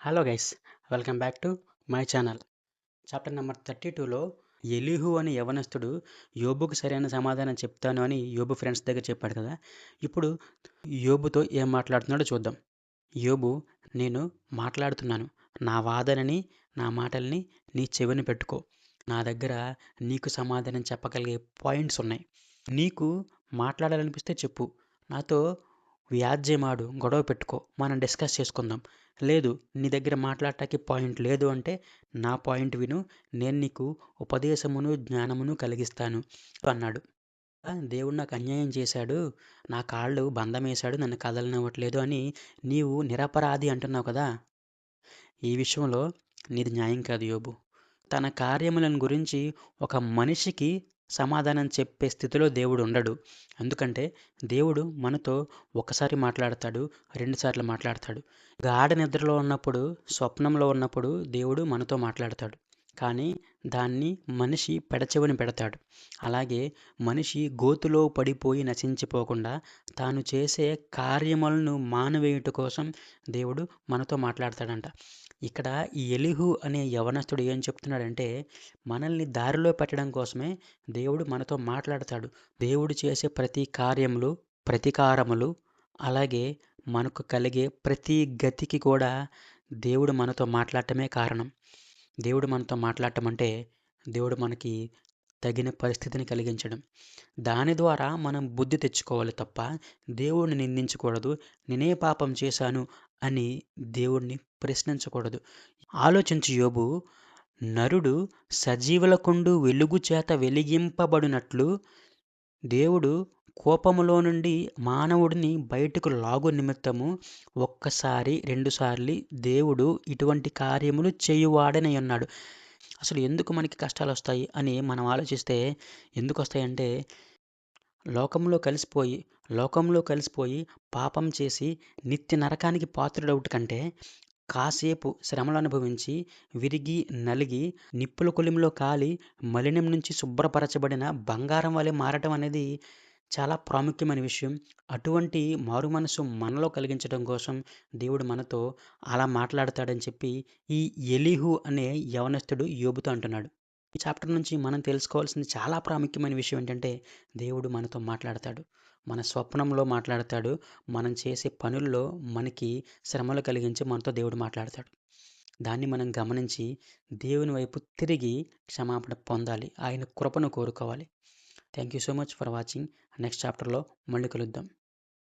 Hello guys, welcome back to my channel. Chapter number 32లో Elihu అనే యవనస్తుడు యోబుకు సరైన సమాధానం చెప్తాను అని యోబు ఫ్రెండ్స్ దగ్గర చెప్పాడు కదా. ఇప్పుడు యోబుతో ఏం మాట్లాడుతున్నాడో చూద్దాం. యోబు, నేను మాట్లాడుతున్నాను. నా వాదనని, నా మాటల్ని నీ చెవిని పెట్టుకో. నా దగ్గర నీకు సమాధానం చెప్పగలిగే పాయింట్స్ ఉన్నాయి. నీకు మాట్లాడాలనిపిస్తే చెప్పు. నాతో వ్యాజ్యమాడు, గొడవ పెట్టుకో, మనం డిస్కస్ చేసుకుందాం. లేదు, నీ దగ్గర మాట్లాడటానికి పాయింట్ లేదు అంటే నా పాయింట్ విను, నేను నీకు ఉపదేశమును జ్ఞానమును కలిగిస్తాను అన్నాడు. దేవుడు నాకు అన్యాయం చేశాడు, నా కాళ్ళు బంధమేశాడు, నన్ను కదలనివ్వట్లేదు అని నీవు నిరపరాధి అంటున్నావు కదా. ఈ విషయంలో నీది న్యాయం కాదు యోబు. తన కార్యములను గురించి ఒక మనిషికి సమాధానం చెప్పే స్థితిలో దేవుడు ఉండడు. ఎందుకంటే దేవుడు మనతో ఒకసారి మాట్లాడతాడు, 2 సార్లు మాట్లాడతాడు. గాఢ నిద్రలో ఉన్నప్పుడు, స్వప్నంలో ఉన్నప్పుడు దేవుడు మనతో మాట్లాడతాడు. కానీ దాన్ని మనిషి పెడచెవిన పెడతాడు. అలాగే మనిషి గోతిలో పడిపోయి నశించిపోకుండా తాను చేసే కార్యములను మానివేయుట కోసం దేవుడు మనతో మాట్లాడతాడంట. ఇక్కడ ఈ ఎలీహు అనే యవనస్తుడు ఏం చెప్తున్నాడంటే, మనల్ని దారిలో పెట్టడం కోసమే దేవుడు మనతో మాట్లాడతాడు. దేవుడు చేసే ప్రతి కార్యములు, ప్రతీకారములు, అలాగే మనకు కలిగే ప్రతి గతికి కూడా దేవుడు మనతో మాట్లాడటమే కారణం. దేవుడు మనతో మాట్లాడటం అంటే దేవుడు మనకి తగిన పరిస్థితిని కలిగించడం. దాని ద్వారా మనం బుద్ధి తెచ్చుకోవాలి తప్ప దేవుడిని నిందించకూడదు. నేనే పాపం చేశాను అని దేవుడిని ప్రశ్నించకూడదు. ఆలోచించు యోబు, నరుడు సజీవులకుండు వెలుగు చేత వెలిగింపబడినట్లు దేవుడు కోపములో నుండి మానవుడిని బయటకు లాగు నిమిత్తము ఒక్కసారి 2 సార్లు దేవుడు ఇటువంటి కార్యములు చేయువాడనై ఉన్నాడు. అసలు ఎందుకు మనకి కష్టాలొస్తాయి అని మనం ఆలోచిస్తే ఎందుకొస్తాయంటే, లోకంలో కలిసిపోయి పాపం చేసి నిత్య నరకానికి పాత్రుడవుట కంటే కాసేపు శ్రమలు అనుభవించి విరిగి నలిగి నిప్పుల కొలిమిలో కాలి మలినం నుంచి శుభ్రపరచబడిన బంగారం వలె మారటం అనేది చాలా ప్రాముఖ్యమైన విషయం. అటువంటి మారు మనసు మనలో కలిగించడం కోసం దేవుడు మనతో అలా మాట్లాడతాడని చెప్పి ఈ ఎలీహు అనే యవనస్తుడు యోబుతో అంటున్నాడు. ఈ చాప్టర్ నుంచి మనం తెలుసుకోవాల్సిన చాలా ప్రాముఖ్యమైన విషయం ఏంటంటే, దేవుడు మనతో మాట్లాడతాడు. మన స్వప్నంలో మాట్లాడతాడు. మనం చేసే పనుల్లో మనకి శ్రమలు కలిగించి మనతో దేవుడు మాట్లాడతాడు. దాన్ని మనం గమనించి దేవుని వైపు తిరిగి క్షమాపణ పొందాలి. ఆయన కృపను కోరుకోవాలి. Thank you so much for watching. Next చాప్టర్లో మళ్ళీ కలుద్దాం.